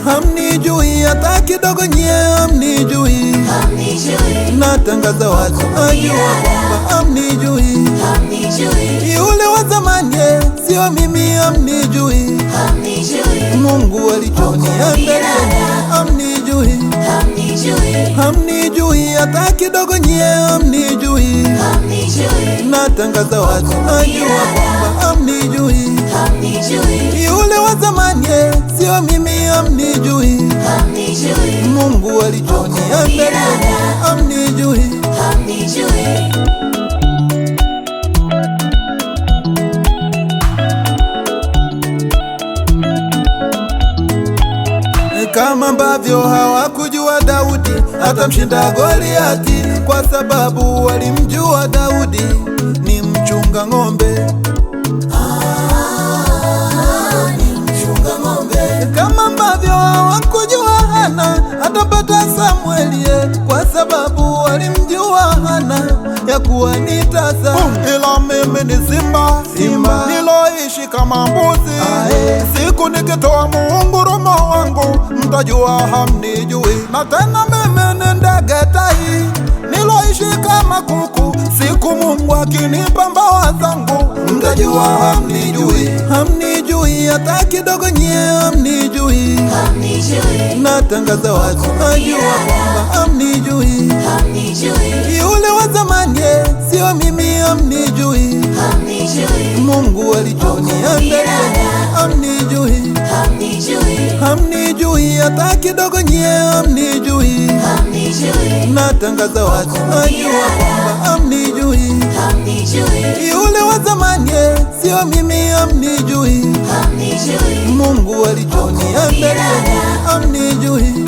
Hamnijui hata kidogo nyie, hamnijui. Natangaza wazi, najua kwamba hamnijui. Yule wa zamani sio mimi, hamnijui. Mungu alichoniandalia hamnijui. Hamnijui hata kidogo nyie, hamnijui. Natangaza wazi, najua kwamba hamnijui. Yule wa zamani sio mimi, hamnijui. Mungu alichoniandalia hamnijui. Kama ambavyo hawakujua Daudi atamshinda Goliati, kwa sababu walimjua Daudi ni mchunga ng'ombe. Kama ambavyo hawakujua Hana atapata Samueli, kwa sababu walimjua Hana ya kuwa ni tasa. Ila mimi ni simba, niloishi kama mbuzi. Siku nikitoa muungurumo wangu mtajua hamnijui. Na tena mimi ni ndege tai, niloishi kama kuku. Siku Mungu akinipa mbawa zangu mtajua hamnijui. Hamnijui hata kidogo nyie, hamnijui. Natangaza wazi, najua kwamba hamnijui. Yule wa zamani sio mimi, hamnijui. Mungu alichoniandalia hamnijui. Hamnijui hata kidogo nyie, hamnijui. Natangaza wazi, najua kwamba hamnijui. Yule wa zamani sio mimi, hamnijui. Mungu alichoniandalia hamnijui.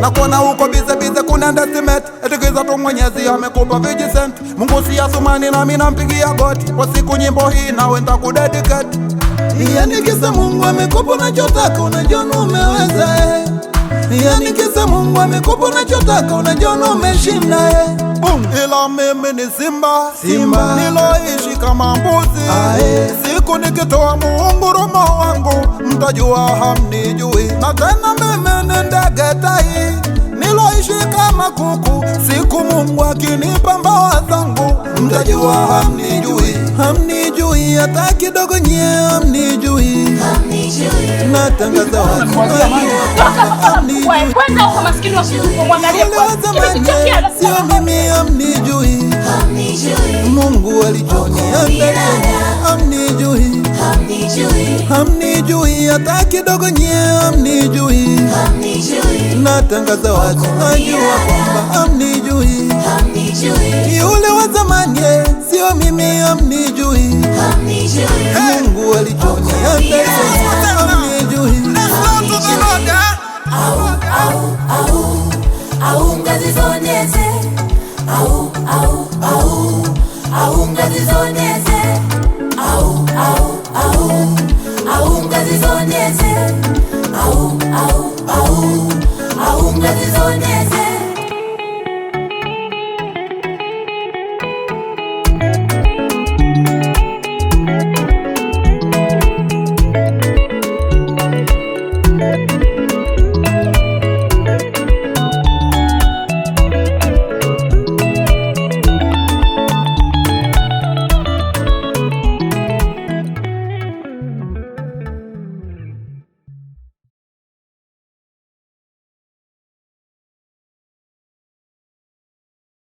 Na kuona huko bize kuna ndasimet, etikiza tu Mwenyezi amekupa vijisent. Mungu si Asumani na mimi nampigia goti, kwa siku nyimbo hii na wenda kudedicate. Yani kisa Mungu amekupa unachotaka, unajiona umeweza. Yani kisa Mungu amekupa unachotaka, unajiona umeshinda. Ila mimi ni simba, niloishi kama mbuzi. Siku nikitoa muungurumo wangu mtajua hamnijui. Na tena mimi ni ndege tai, niloishi kama kuku. Siku Mungu akinipa mbawa zangu mtajua hamnijui. Hamnijui hata kidogo nyie, hamnijui. Natangaza wazi, sio mimi, hamnijui. Mungu alichoniandalia hamnijui. Hamnijui hata kidogo nyie, hamnijui. Natangaza wazi, najua kwamba hamnijui. Yule wa zamani sio mimi, hamnijui. Mungu alichoniandalia